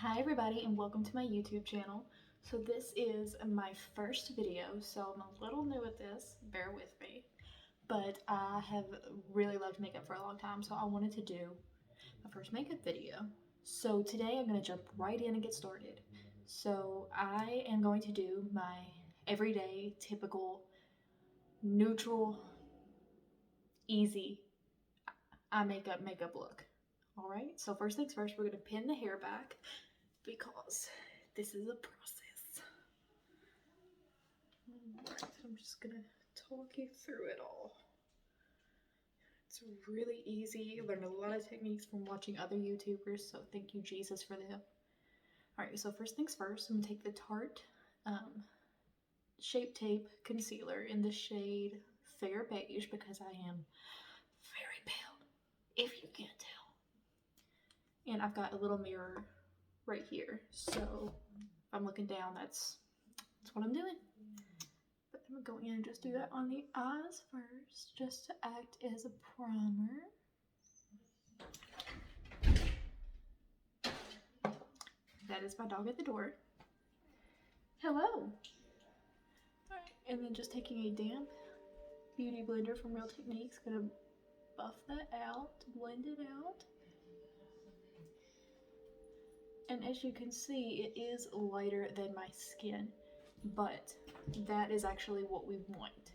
Hi everybody and welcome to my YouTube channel. So this is my first video, so I'm a little new at this, bear with me. But I have really loved makeup for a long time, so I wanted to do my first makeup video. So today I'm going to jump right in and get started. So I am going to do my everyday, typical, neutral, easy eye makeup look. Alright, so first things first, we're going to pin the hair back because this is a process. Alright, so I'm just gonna talk you through it all. It's really easy. I learned a lot of techniques from watching other YouTubers, so thank you Jesus for them. Alright, so first things first, I'm gonna take the Tarte Shape Tape Concealer in the shade Fair Beige because I am very pale, if you can't tell. And I've got a little mirror right here, so if I'm looking down, that's what I'm doing. But I'm gonna go in and just do that on the eyes first, just to act as a primer. That is my dog at the door. Hello! Alright, and then just taking a damp beauty blender from Real Techniques, gonna buff that out, blend it out. And as you can see, it is lighter than my skin, but that is actually what we want.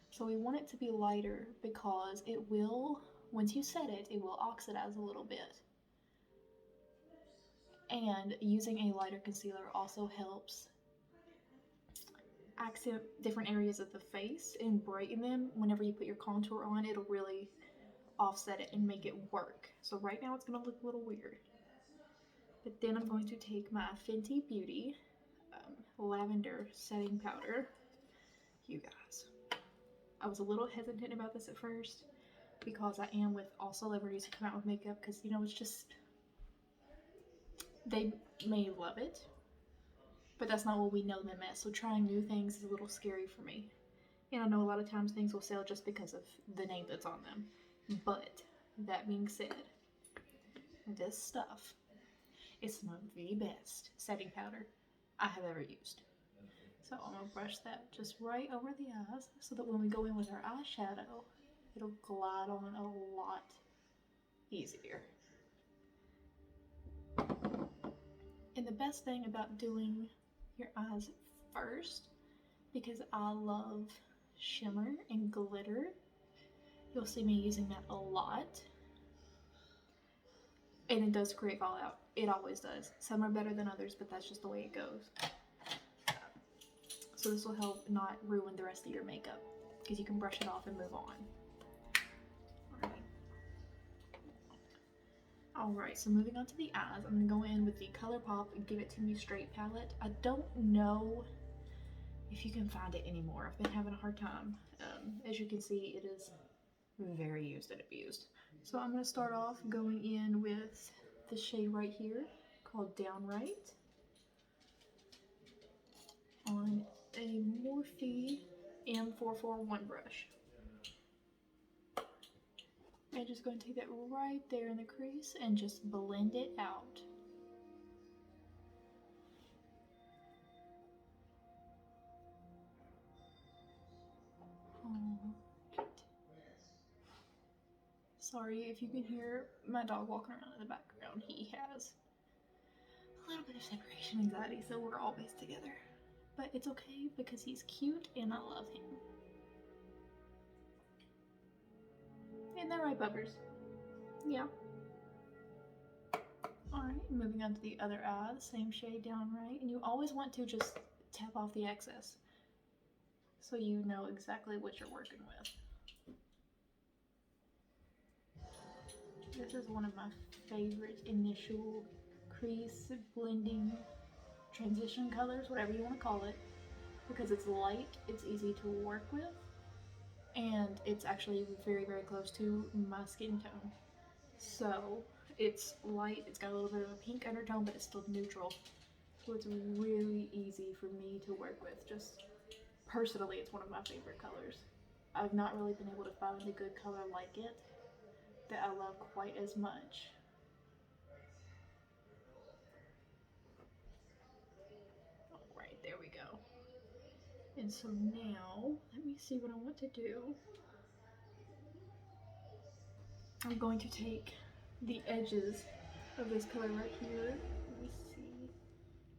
So we want it to be lighter because it will, once you set it, it will oxidize a little bit. And using a lighter concealer also helps accent different areas of the face and brighten them. Whenever you put your contour on, it'll really offset it and make it work. So right now it's gonna look a little weird. But then I'm going to take my Fenty Beauty lavender setting powder. You guys, I was a little hesitant about this at first because I am with all celebrities who come out with makeup because, you know, it's just, they may love it, but that's not what we know them as. So trying new things is a little scary for me. And I know a lot of times things will sell just because of the name that's on them. But that being said, this stuff is some of the best setting powder I have ever used. So I'm gonna brush that just right over the eyes so that when we go in with our eyeshadow, it'll glide on a lot easier. And the best thing about doing your eyes first, because I love shimmer and glitter, you'll see me using that a lot. And it does create fallout. It always does. Some are better than others, but that's just the way it goes. So this will help not ruin the rest of your makeup because you can brush it off and move on. Alright, so moving on to the eyes, I'm going to go in with the ColourPop Give It To Me Straight palette. I don't know if you can find it anymore. I've been having a hard time. As you can see, it is very used and abused. So I'm going to start off going in with the shade right here called Downright on a Morphe M441 brush. I'm just going to take that right there in the crease and just blend it out. Sorry if you can hear my dog walking around in the background. He has a little bit of separation anxiety, so we're always together. But it's okay because he's cute and I love him. Isn't that right, buggers? Yeah. Alright, moving on to the other eye, the same shade Downright. And you always want to just tap off the excess so you know exactly what you're working with. This is one of my favorite initial crease blending transition colors, whatever you want to call it, because it's light, it's easy to work with, and it's actually very, very close to my skin tone. So it's light, it's got a little bit of a pink undertone, but it's still neutral. So it's really easy for me to work with. Just personally, it's one of my favorite colors. I've not really been able to find a good color like it that I love quite as much. And so now, let me see what I want to do. I'm going to take the edges of this color right here. Let me see.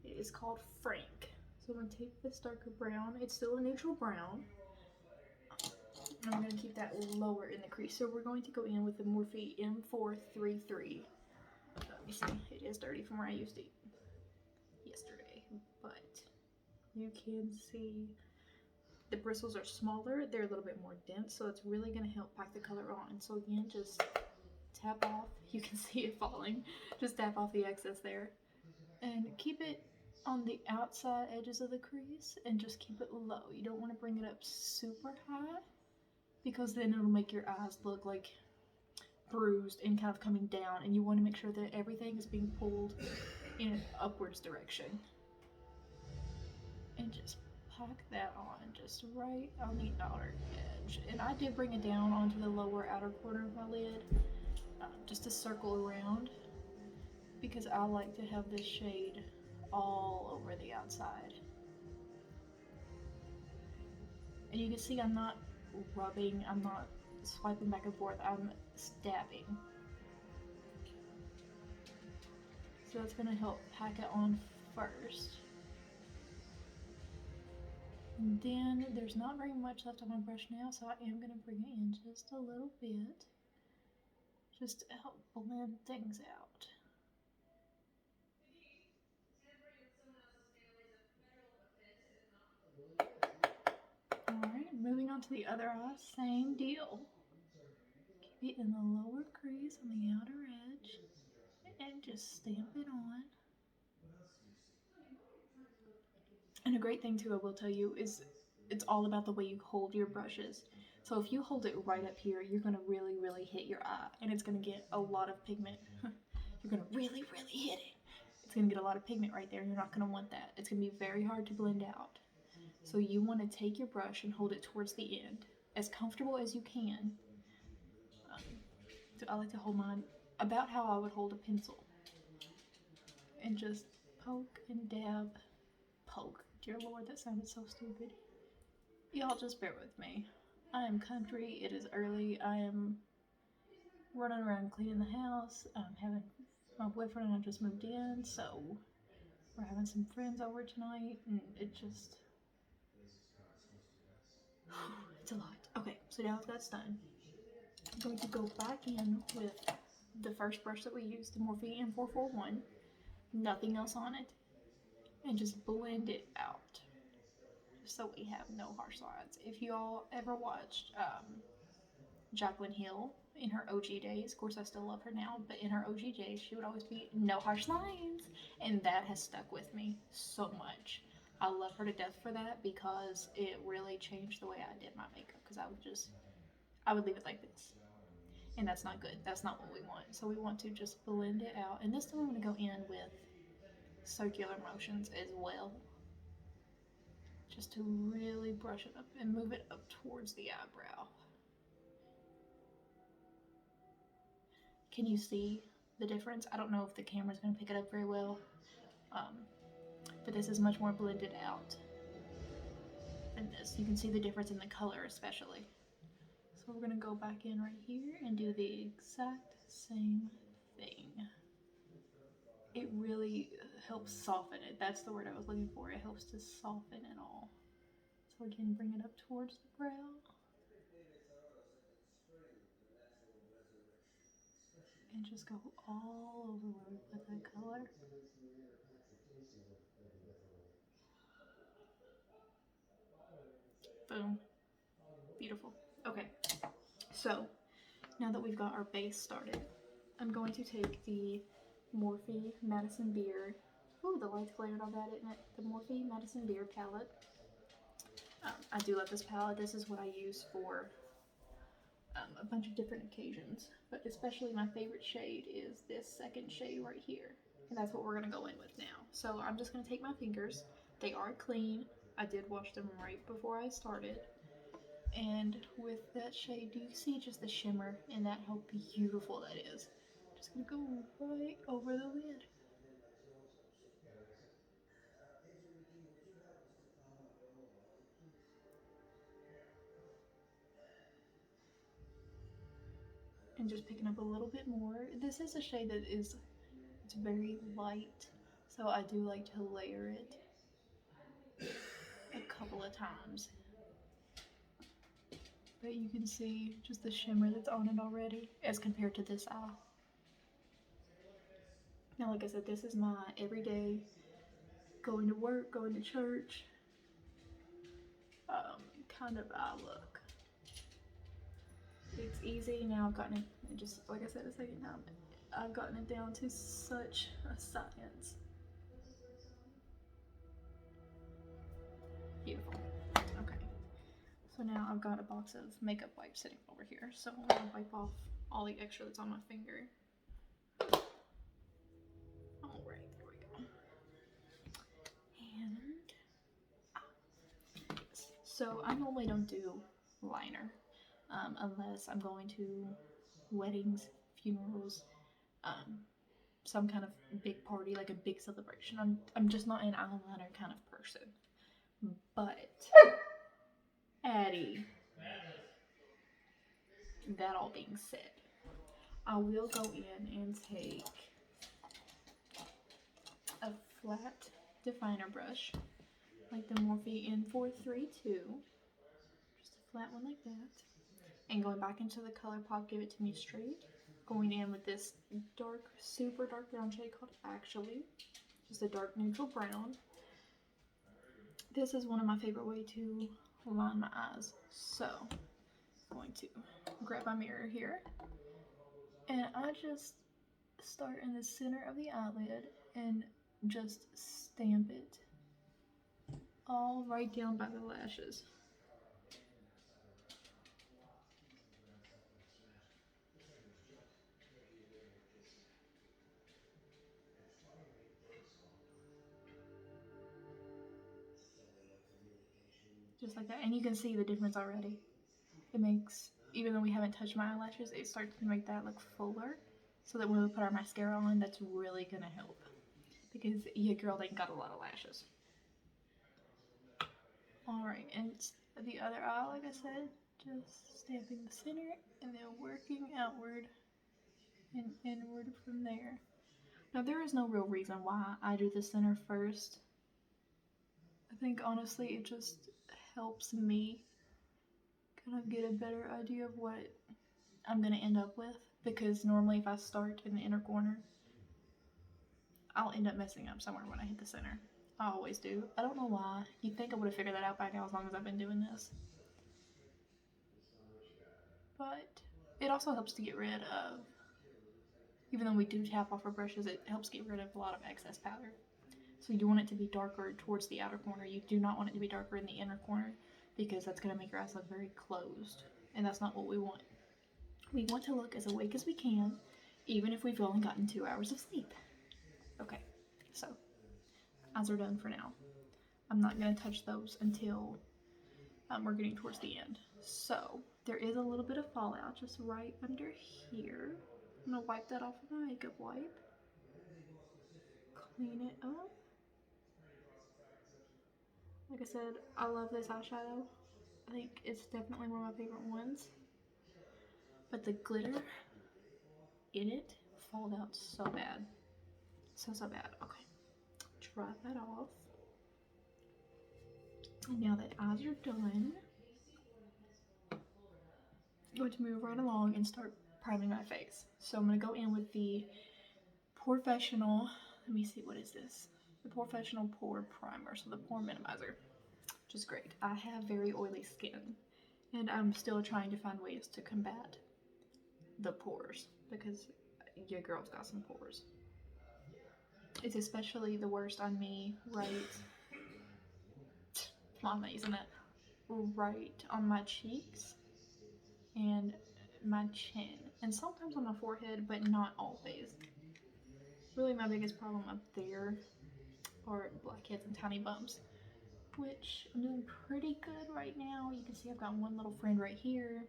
It is called Frank. So I'm going to take this darker brown. It's still a neutral brown. I'm going to keep that lower in the crease. So we're going to go in with the Morphe M433. Let me see. It is dirty from where I used it yesterday, but you can see the bristles are smaller. They're a little bit more dense, so it's really going to help pack the color on. So again, just tap off. You can see it falling. Just tap off the excess there. And keep it on the outside edges of the crease and just keep it low. You don't want to bring it up super high because then it'll make your eyes look like bruised and kind of coming down, and you want to make sure that everything is being pulled in an upwards direction. And just pack that on just right on the outer edge. And I did bring it down onto the lower outer corner of my lid just to circle around because I like to have this shade all over the outside. And you can see I'm not rubbing, I'm not swiping back and forth, I'm stabbing. So it's going to help pack it on first. And then there's not very much left on my brush now, so I am going to bring it in just a little bit, just to help blend things out. Alright, moving on to the other eye, same deal. Keep it in the lower crease on the outer edge, and just stamp it on. And a great thing too, I will tell you, is it's all about the way you hold your brushes. So if you hold it right up here, you're going to really hit your eye, and it's going to get a lot of pigment. You're going to really hit it. It's going to get a lot of pigment right there, and you're not going to want that. It's going to be very hard to blend out. So you want to take your brush and hold it towards the end, as comfortable as you can. So I like to hold mine about how I would hold a pencil, and just poke and dab, poke. Dear Lord, that sounded so stupid. Y'all just bear with me. I am country, it is early, I am running around cleaning the house, I'm having my boyfriend and I just moved in, so we're having some friends over tonight, and it just, it's a lot. Okay, so now that's done. I'm going to go back in with the first brush that we used, the Morphe M441, nothing else on it, and just blend it out, just so we have no harsh lines. If you all ever watched Jaclyn Hill in her OG days, of course I still love her now, but in her OG days she would always be no harsh lines, and that has stuck with me so much. I love her to death for that because it really changed the way I did my makeup, because I would leave it like this, and that's not good. That's not what we want. So we want to just blend it out, and this time I'm going to go in with circular motions as well, just to really brush it up and move it up towards the eyebrow. Can you see the difference? I don't know if the camera's going to pick it up very well, but this is much more blended out than this. You can see the difference in the color especially. So we're going to go back in right here and do the exact same thing. It really helps soften it. That's the word I was looking for. It helps to soften it all. So again, bring it up towards the brow. And just go all over where we put that color. Boom. Beautiful. Okay, so now that we've got our base started, I'm going to take the Morphe Madison Beer. Ooh, the light's glaring on that, isn't it? The Morphe Madison Beer palette. I do love this palette. This is what I use for a bunch of different occasions, but especially my favorite shade is this second shade right here, and that's what we're going to go in with now. So I'm just going to take my fingers. They are clean. I did wash them right before I started. And with that shade, do you see just the shimmer in that? How beautiful that is. Just gonna go right over the lid. I'm just picking up a little bit more. This is a shade that is, it's very light, so I do like to layer it a couple of times. But you can see just the shimmer that's on it already as compared to this eye. Now, like I said, this is my everyday going to work, going to church kind of eye look. It's easy. Now I've gotten it, just like I said a second time, I've gotten it down to such a science. Beautiful. Okay. So now I've got a box of makeup wipes sitting over here. So I'm gonna wipe off all the extra that's on my finger. Alright, there we go. And so I normally don't do liner unless I'm going to weddings, funerals, some kind of big party, like a big celebration. I'm just not an eyeliner kind of person. But Addie, that all being said, I will go in and take a flat definer brush, like the Morphe N432, just a flat one like that, and going back into the ColourPop Give It To Me Straight, going in with this dark, super dark brown shade called Actually, just a dark neutral brown. This is one of my favorite way to line my eyes, so I'm going to grab my mirror here, and I just start in the center of the eyelid and just stamp it all right down by the lashes. Just like that, and you can see the difference already. It makes, even though we haven't touched my eyelashes, it starts to make that look fuller, so that when we put our mascara on, that's really gonna help, because your girl ain't got a lot of lashes. Alright, and the other eye, like I said, just stamping the center and then working outward and inward from there. Now, there is no real reason why I do the center first. I think honestly it just helps me kind of get a better idea of what I'm going to end up with, because normally if I start in the inner corner, I'll end up messing up somewhere when I hit the center. I always do. I don't know why. You'd think I would have figured that out by now as long as I've been doing this. But it also helps to get rid of, even though we do tap off our brushes, it helps get rid of a lot of excess powder. So you want it to be darker towards the outer corner. You do not want it to be darker in the inner corner, because that's going to make your eyes look very closed. And that's not what we want. We want to look as awake as we can, even if we've only gotten 2 hours of sleep. Okay, so eyes are done for now. I'm not going to touch those until we're getting towards the end. So there is a little bit of fallout just right under here. I'm going to wipe that off with my makeup wipe. Clean it up. Like I said, I love this eyeshadow. I think it's definitely one of my favorite ones. But the glitter in it falled out so bad. So bad. Okay. Dry that off. Now that eyes are done, I'm going to move right along and start priming my face. So I'm going to go in with the Professional, let me see, what is this? The Professional Pore Primer, so the pore minimizer, which is great. I have very oily skin, and I'm still trying to find ways to combat the pores, because your girl's got some pores. It's especially the worst on me right, I'm not using that, right on my cheeks and my chin, and sometimes on my forehead, but not always. Really my biggest problem up there are blackheads and tiny bumps, which I'm doing pretty good right now. You can see I've got one little friend right here,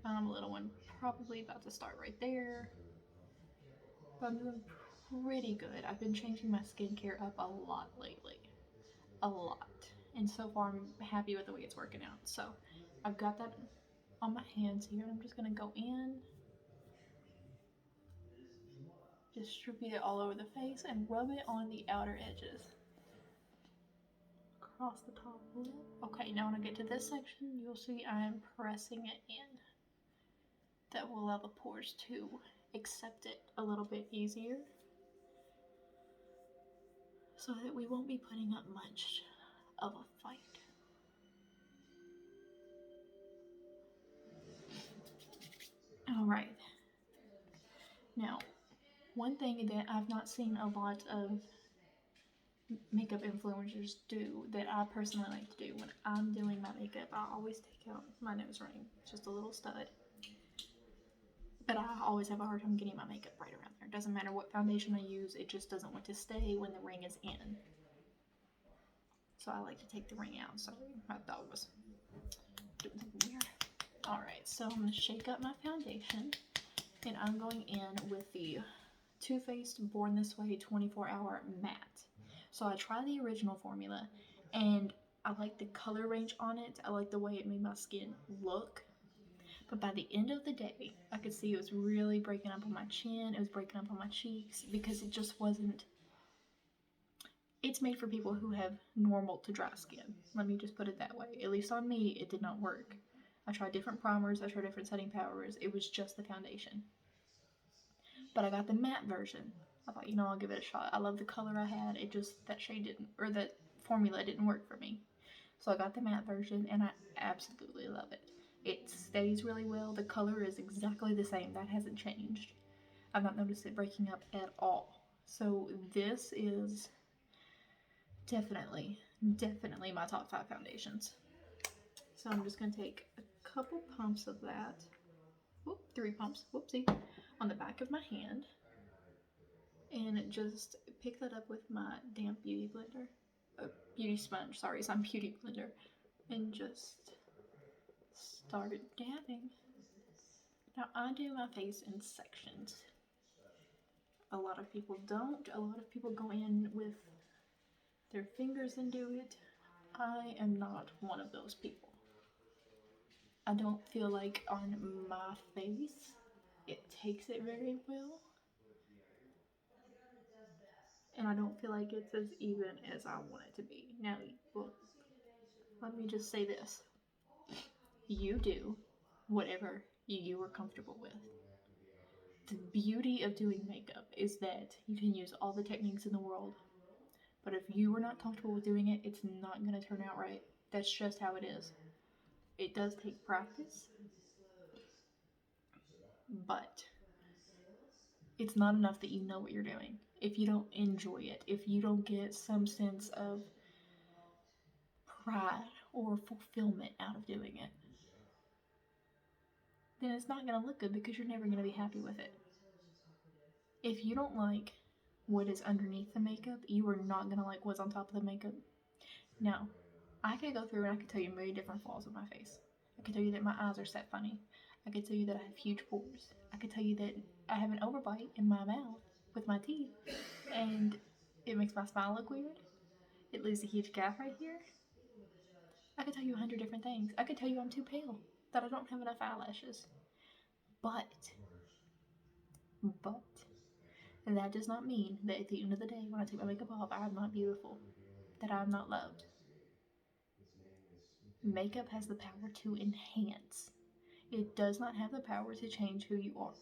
a little one probably about to start right there, but I'm doing pretty good. I've been changing my skincare up a lot lately, a lot, and so far I'm happy with the way it's working out. So I've got that on my hands here, and I'm just gonna go in distribute it all over the face and rub it on the outer edges. Across the top lip. Okay, now when I get to this section, you'll see I am pressing it in. That will allow the pores to accept it a little bit easier, so that we won't be putting up much of a fight. Alright. Now, one thing that I've not seen a lot of makeup influencers do that I personally like to do when I'm doing my makeup, I always take out my nose ring. It's just a little stud. But I always have a hard time getting my makeup right around there. It doesn't matter what foundation I use, it just doesn't want to stay when the ring is in. So I like to take the ring out. Sorry, my dog was doing something weird. Alright, so I'm going to shake up my foundation, and I'm going in with the Too Faced Born This Way 24-Hour Matte. So I tried the original formula, and I like the color range on it. I like the way it made my skin look. But by the end of the day, I could see it was really breaking up on my chin. It was breaking up on my cheeks because it just wasn't. It's made for people who have normal to dry skin. Let me just put it that way. At least on me, it did not work. I tried different primers. I tried different setting powders. It was just the foundation. But I got the matte version. I thought, I'll give it a shot. I love the color I had. It just, that shade didn't, or that formula didn't work for me. So I got the matte version, and I absolutely love it. It stays really well. The color is exactly the same. That hasn't changed. I've not noticed it breaking up at all. So this is definitely my top 5 foundations. So I'm just going to take a couple pumps of that. 3 pumps, whoopsie, on the back of my hand. And just pick that up with my damp beauty blender. Beauty sponge, sorry, it's not beauty blender. And just start dabbing. Now, I do my face in sections. A lot of people don't. A lot of people go in with their fingers and do it. I am not one of those people. I don't feel like on my face it takes it very well. And I don't feel like it's as even as I want it to be. Now, well, let me just say this. You do whatever you are comfortable with. The beauty of doing makeup is that you can use all the techniques in the world, but if you are not comfortable with doing it, it's not going to turn out right. That's just how it is. It does take practice, but it's not enough that you know what you're doing. If you don't enjoy it, if you don't get some sense of pride or fulfillment out of doing it, then it's not going to look good because you're never going to be happy with it. If you don't like what is underneath the makeup, you are not going to like what's on top of the makeup. Now, I could go through and I could tell you many different flaws of my face. I could tell you that my eyes are set funny. I could tell you that I have huge pores. I could tell you that I have an overbite in my mouth with my teeth, and it makes my smile look weird. It leaves a huge gap right here. I could tell you 100 different things. I could tell you I'm too pale, that I don't have enough eyelashes. But that does not mean that at the end of the day, when I take my makeup off, I'm not beautiful, that I'm not loved. Makeup has the power to enhance. It does not have the power to change who you are.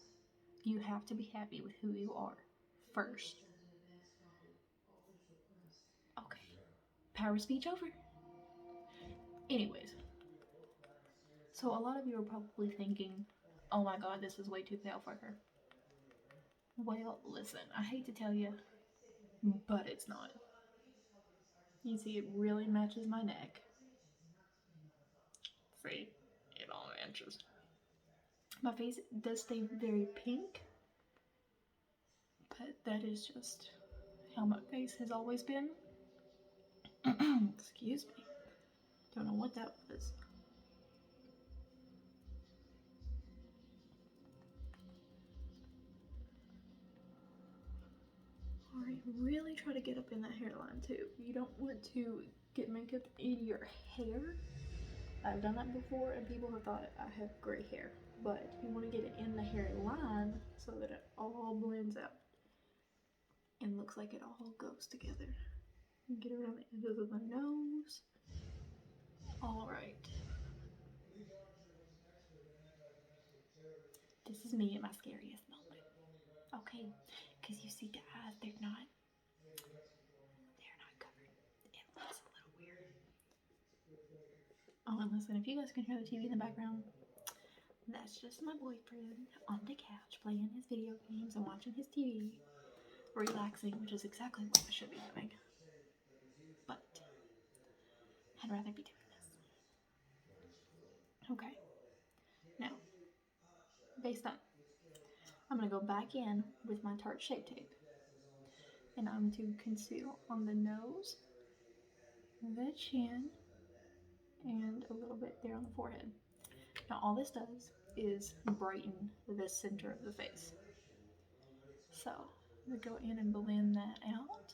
You have to be happy with who you are first. Okay, power speech over. Anyways, so a lot of you are probably thinking, oh my god, this is way too pale for her. Well, listen, I hate to tell you, but it's not. You see, it really matches my neck. See, it all matches. My face does stay very pink, but that is just how my face has always been. Excuse me. Don't know what that was. Alright, really try to get up in that hairline too. You don't want to get makeup in your hair. I've done that before and people have thought I have gray hair. But you want to get it in the hairline so that it all blends out. and looks like it all goes together. Get around the edges of the nose. All right. This is me at my scariest moment. Okay, because you see the eyes, they're not covered. It looks a little weird. Oh, and listen, if you guys can hear the TV in the background, that's just my boyfriend on the couch playing his video games and watching his TV, relaxing, which is exactly what I should be doing. But I'd rather be doing this. Okay, now, base done. I'm going to go back in with my Tarte Shape Tape, and I'm to conceal on the nose, the chin, and a little bit there on the forehead. Now all this does is brighten the center of the face. So I'm going to go in and blend that out,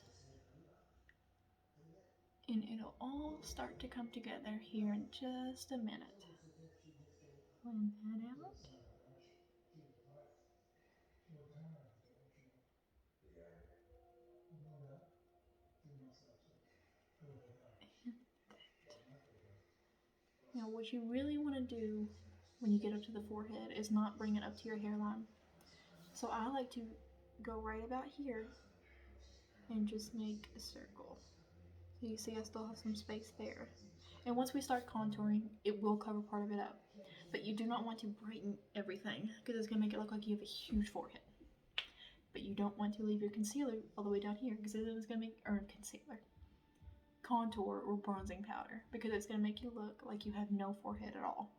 and it'll all start to come together here in just a minute. Blend that out. Now what you really want to do when you get up to the forehead is not bring it up to your hairline. So I like to go right about here and just make a circle. So you see I still have some space there. And once we start contouring, it will cover part of it up. But you do not want to brighten everything because it's going to make it look like you have a huge forehead. But you don't want to leave your concealer all the way down here because it is going to make, contour or bronzing powder, because it's going to make you look like you have no forehead at all.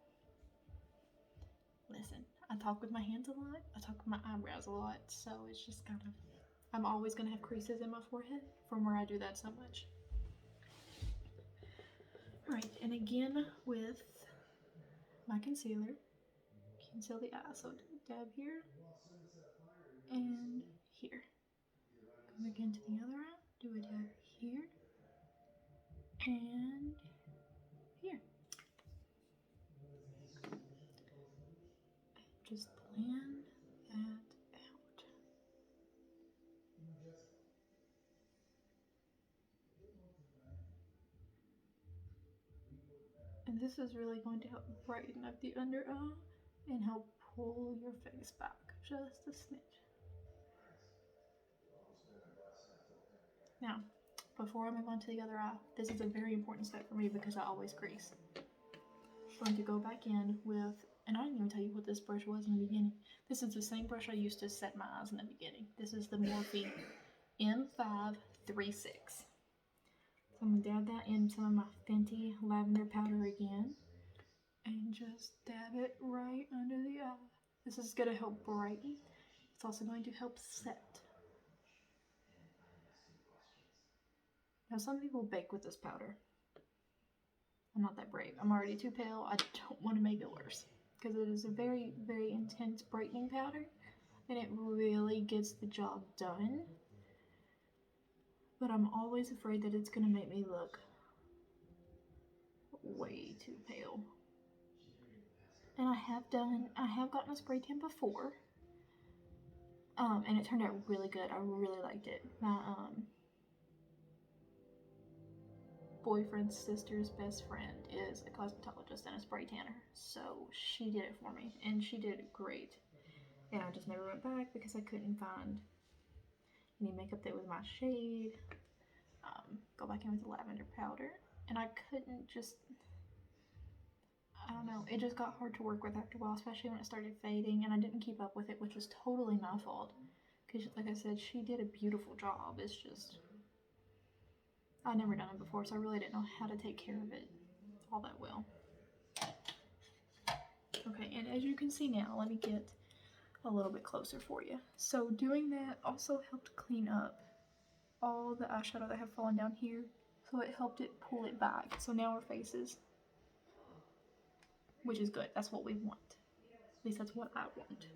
Listen, I talk with my hands a lot, I talk with my eyebrows a lot, so it's just kind of, I'm always going to have creases in my forehead from where I do that so much. Right, and again with my concealer, conceal the eye, so dab here and here. Go again to the other eye, do a dab here and here. Just blend that out. And this is really going to help brighten up the under eye and help pull your face back just a smidge. Now, before I move on to the other eye, this is a very important step for me because I always crease. I'm going to go back in with, and I didn't even tell you what this brush was in the beginning. This is the same brush I used to set my eyes in the beginning. This is the Morphe M536. So I'm going to dab that in some of my Fenty lavender powder again. And just dab it right under the eye. This is going to help brighten. It's also going to help set. Now some people bake with this powder. I'm not that brave. I'm already too pale. I don't want to make it worse. Because it is a very, very intense brightening powder. And it really gets the job done. But I'm always afraid that it's going to make me look way too pale. And I have gotten a spray tan before. And it turned out really good. I really liked it. My boyfriend's sister's best friend is a cosmetologist and a spray tanner, so she did it for me, and she did great. And I just never went back because I couldn't find any makeup that was my shade. Go back in with the lavender powder, and I couldn't just, I don't know, it just got hard to work with after a while, especially when it started fading, and I didn't keep up with it, which was totally my fault. Because, like I said, she did a beautiful job. It's just, I'd never done it before, so I really didn't know how to take care of it all that well. Okay, and as you can see now, let me get a little bit closer for you. So doing that also helped clean up all the eyeshadow that had fallen down here. So it helped it pull it back. So now our faces, which is good. That's what we want. At least that's what I want.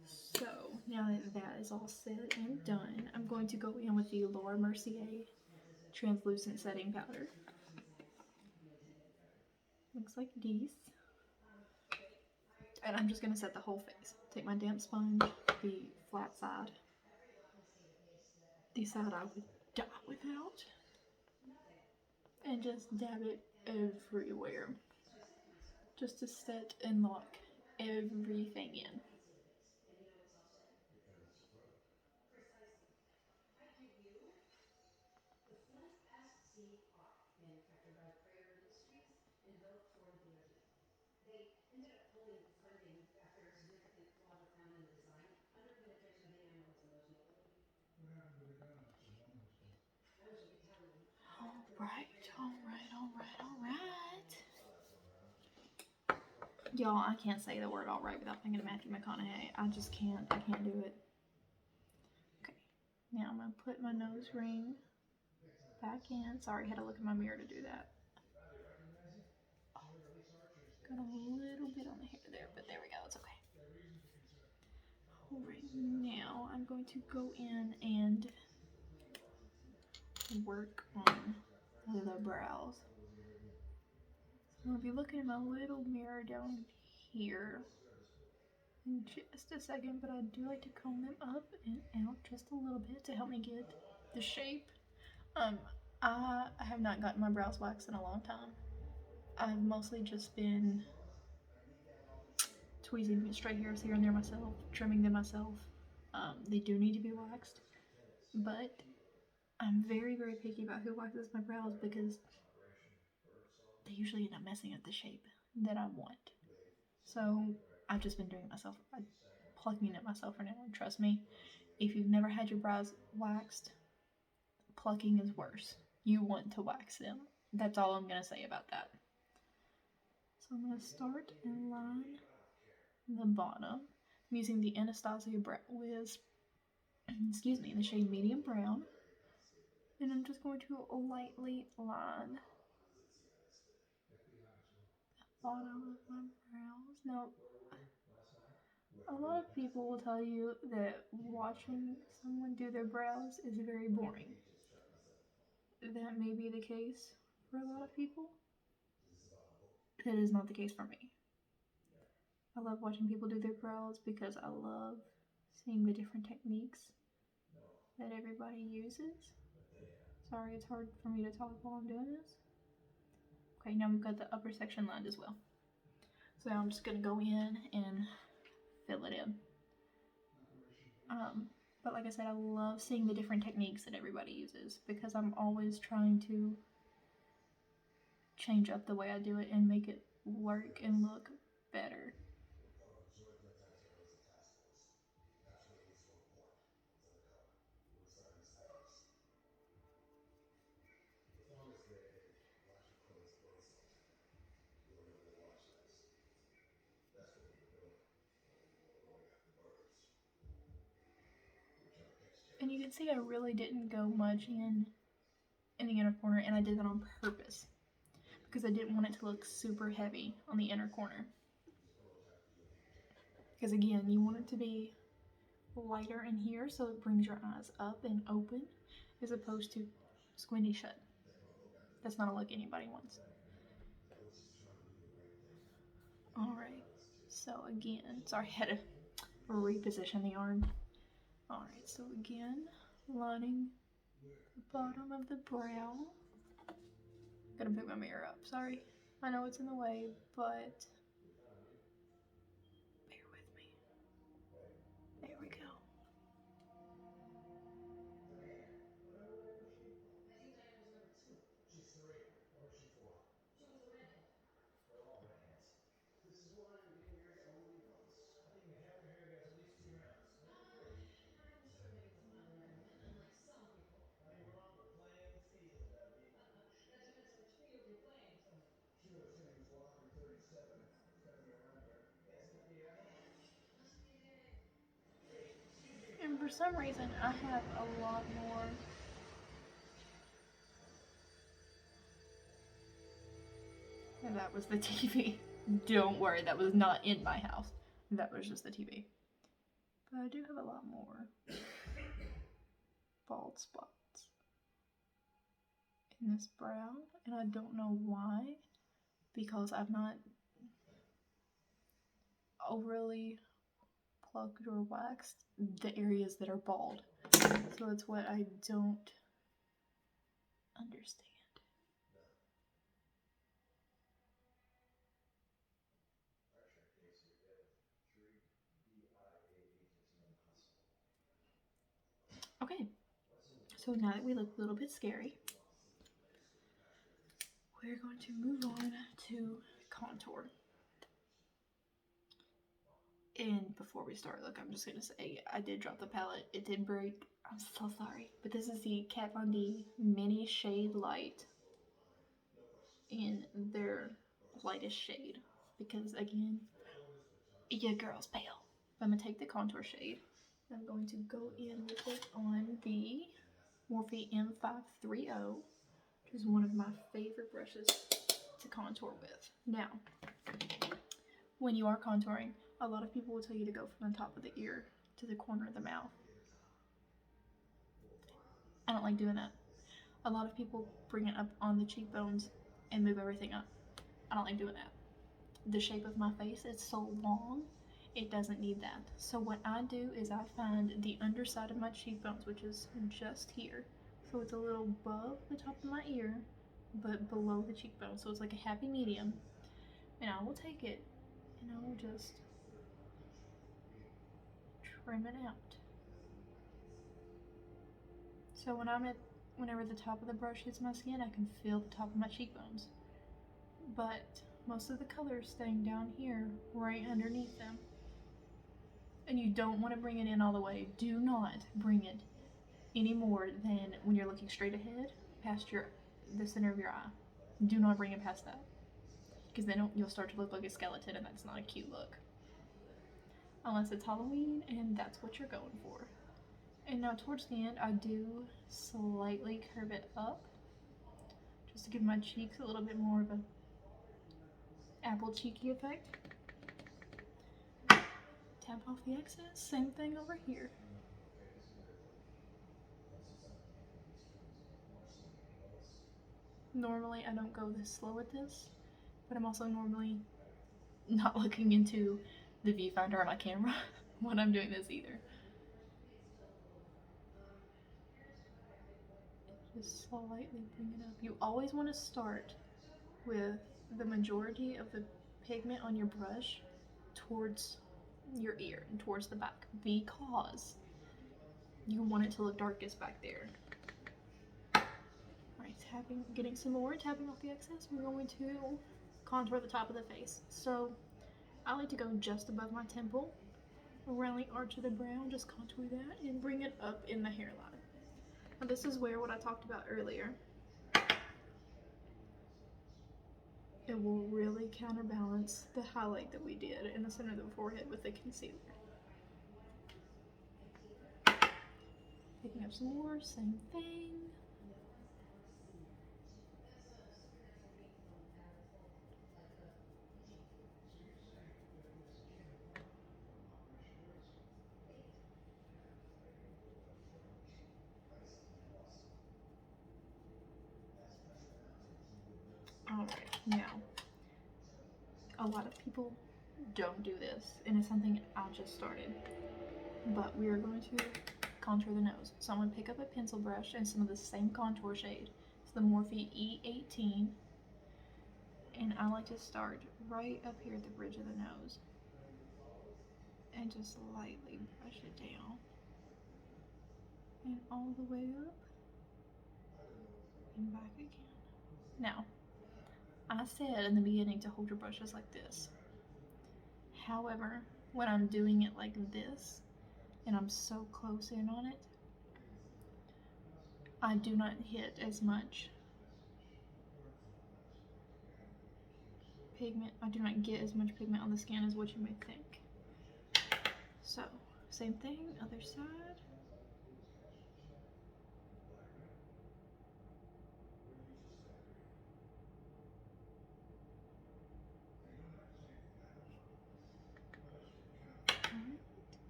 So now that that is all said and done, I'm going to go in with the Laura Mercier translucent setting powder. Looks like these. And I'm just going to set the whole face. Take my damp sponge, the flat side, decide I would die without, and just dab it everywhere, just to set and lock everything in. Alright. Y'all, I can't say the word alright without thinking of Matthew McConaughey. I just can't. I can't do it. Okay. Now I'm going to put my nose ring back in. Sorry, I had to look in my mirror to do that. Got a little bit on the hair there, but there we go. It's okay. Right now, I'm going to go in and work on the brows. I'm going to be looking in my little mirror down here in just a second, but I do like to comb them up and out just a little bit to help me get the shape. I have not gotten my brows waxed in a long time. I've mostly just been tweezing straight hairs here and there myself, trimming them myself. They do need to be waxed, but I'm very, very picky about who waxes my brows because they usually end up messing up the shape that I want. So I've just been doing it myself, plucking it myself for now. And trust me, if you've never had your brows waxed, plucking is worse. You want to wax them. That's all I'm going to say about that. So I'm going to start and line the bottom. I'm using the Anastasia Wiz, the shade medium brown. And I'm just going to lightly line the bottom of my brows. Now, a lot of people will tell you that watching someone do their brows is very boring. That may be the case for a lot of people. That is not the case for me. I love watching people do their brows because I love seeing the different techniques that everybody uses. Sorry, it's hard for me to talk while I'm doing this. Okay, now we've got the upper section lined as well. So now I'm just going to go in and fill it in. But like I said, I love seeing the different techniques that everybody uses because I'm always trying to change up the way I do it and make it work and look better. And you can see I really didn't go much in the inner corner, and I did that on purpose because I didn't want it to look super heavy on the inner corner. Because again, you want it to be lighter in here so it brings your eyes up and open as opposed to squinty shut. That's not a look anybody wants. Alright, so again, sorry, I had to reposition the arm. Alright, so again, lining the bottom of the brow. Gotta pick my mirror up, sorry. I know it's in the way, but bear with me. There we go. And for some reason, I have a lot more. And that was the TV. Don't worry, that was not in my house. That was just the TV. But I do have a lot more bald spots in this brow, and I don't know why, because I've not overly plucked or waxed the areas that are bald. So it's what I don't understand. Okay, so now that we look a little bit scary, we're going to move on to contour. And before we start, look, I'm just going to say I did drop the palette. It did break. I'm so sorry. But this is the Kat Von D Mini Shade Light in their lightest shade. Because, again, your girl's pale. I'm going to take the contour shade. I'm going to go in with it on the Morphe M530, which is one of my favorite brushes to contour with. Now, when you are contouring, a lot of people will tell you to go from the top of the ear to the corner of the mouth. I don't like doing that. A lot of people bring it up on the cheekbones and move everything up. I don't like doing that. The shape of my face is so long, it doesn't need that. So what I do is I find the underside of my cheekbones, which is just here. So it's a little above the top of my ear, but below the cheekbone. So it's like a happy medium. And I will take it and I will just trim it out. So whenever the top of the brush hits my skin, I can feel the top of my cheekbones. But most of the color is staying down here, right underneath them. And you don't want to bring it in all the way. Do not bring it any more than when you're looking straight ahead, past the center of your eye. Do not bring it past that, because then you'll start to look like a skeleton, and that's not a cute look. Unless it's Halloween, and that's what you're going for. And now towards the end, I do slightly curve it up, just to give my cheeks a little bit more of an apple cheeky effect. Tap off the excess, same thing over here. Normally I don't go this slow with this, but I'm also normally not looking into the viewfinder on my camera when I'm doing this either. Just slightly bring it up. You always want to start with the majority of the pigment on your brush towards your ear and towards the back, because you want it to look darkest back there. Alright, getting some more, tapping off the excess, we're going to contour the top of the face. So I like to go just above my temple, around the arch of the brow, just contour that and bring it up in the hairline. Now this is where what I talked about earlier, it will really counterbalance the highlight that we did in the center of the forehead with the concealer. Picking up some more, same thing. Alright, now, a lot of people don't do this, and it's something I just started. But we are going to contour the nose. So I'm going to pick up a pencil brush and some of the same contour shade. It's the Morphe E18. And I like to start right up here at the bridge of the nose. And just lightly brush it down. And all the way up. And back again. Now, I said in the beginning to hold your brushes like this. However, when I'm doing it like this, and I'm so close in on it, I do not hit as much pigment. I do not get as much pigment on the skin as what you may think. So, same thing, other side.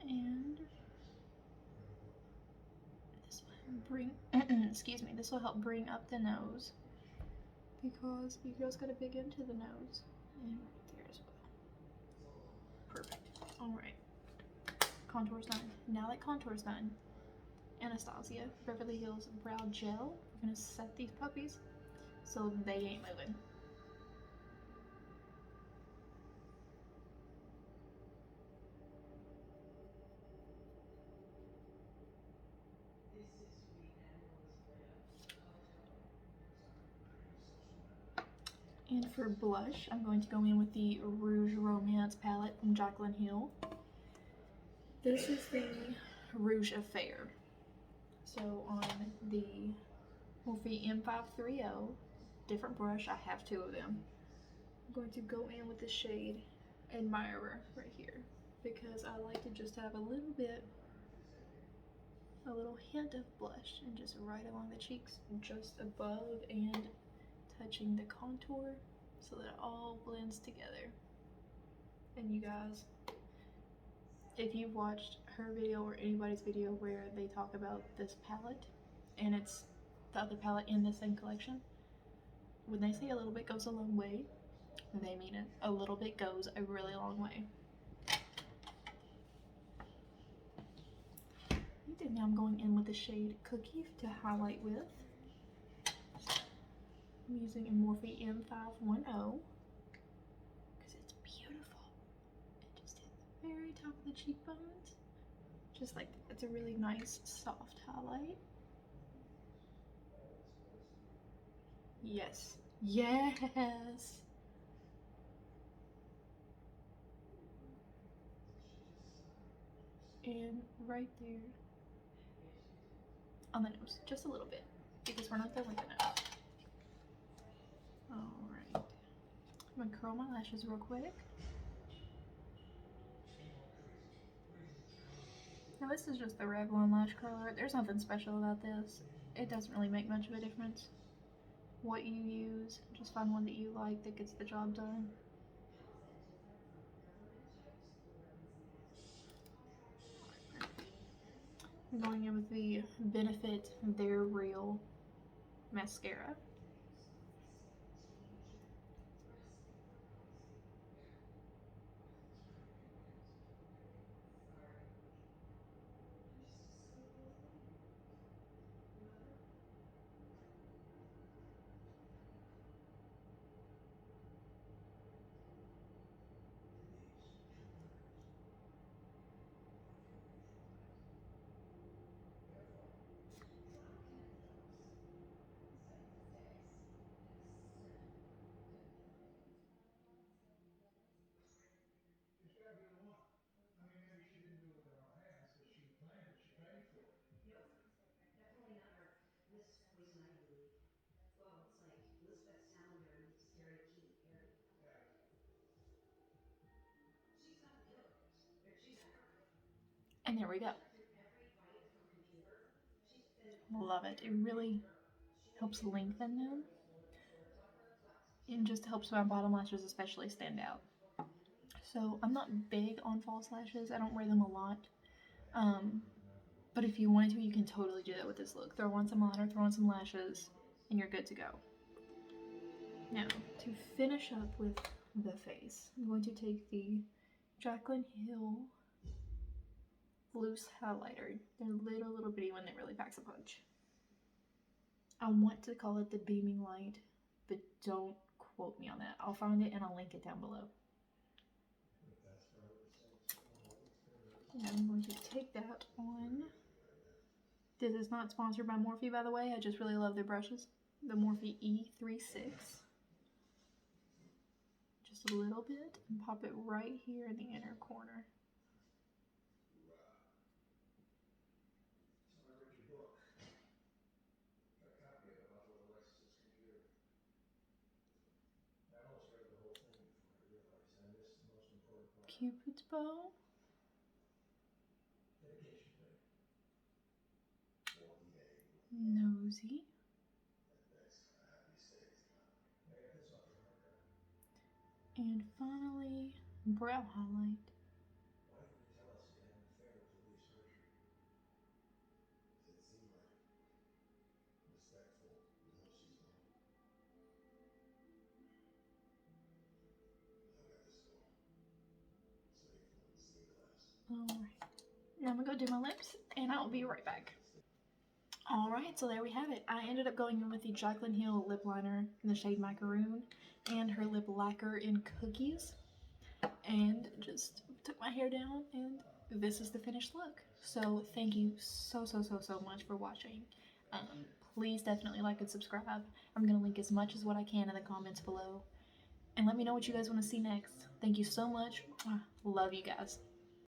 And this will bring, excuse me, this will help bring up the nose, because you girls got a big end to the nose, and right there as well. Perfect. All right. contour's done. Now that contour's done, Anastasia Beverly Hills Brow Gel. We're gonna set these puppies so they ain't moving. And for blush, I'm going to go in with the Rouge Romance palette from Jaclyn Hill. This is the Rouge Affair. So on the Morphe M530, different brush, I have two of them. I'm going to go in with the shade Admirer right here because I like to just have a little hint of blush and just right along the cheeks, just above and touching the contour so that it all blends together. And you guys, if you've watched her video or anybody's video where they talk about this palette and it's the other palette in the same collection, when they say a little bit goes a long way, they mean it. A little bit goes a really long way. And now I'm going in with the shade Cookie to highlight with. I'm using a Morphe M510 because it's beautiful. It just hits the very top of the cheekbones. Just like, it's a really nice soft highlight. Yes. Yes! And right there on the nose, just a little bit, because we're not done with the nose. Alright. I'm gonna curl my lashes real quick. Now this is just the Revlon lash curler. There's nothing special about this. It doesn't really make much of a difference what you use. Just find one that you like that gets the job done. I'm going in with the Benefit They're Real mascara. And there we go. Love it. It really helps lengthen them and just helps my bottom lashes especially stand out. So I'm not big on false lashes. I don't wear them a lot. But if you wanted to, you can totally do that with this look. Throw on some liner, throw on some lashes, and you're good to go. Now, to finish up with the face, I'm going to take the Jaclyn Hill loose highlighter. They're little bitty one that really packs a punch. I want to call it the Beaming Light, but don't quote me on that. I'll find it and I'll link it down below. And I'm going to take that on. This is not sponsored by Morphe, by the way. I just really love their brushes. The Morphe E36. Just a little bit and pop it right here in the inner corner. Cupid's bow. Nosy. And finally, brow highlight. Alright. Now I'm gonna go do my lips, and I'll be right back. Alright, so there we have it. I ended up going in with the Jaclyn Hill lip liner in the shade Macaroon and her lip lacquer in Cookies, and just took my hair down, and this is the finished look. So thank you so much for watching. Please definitely like and subscribe. I'm gonna link as much as what I can in the comments below, and let me know what you guys want to see next. Thank you so much. Love you guys.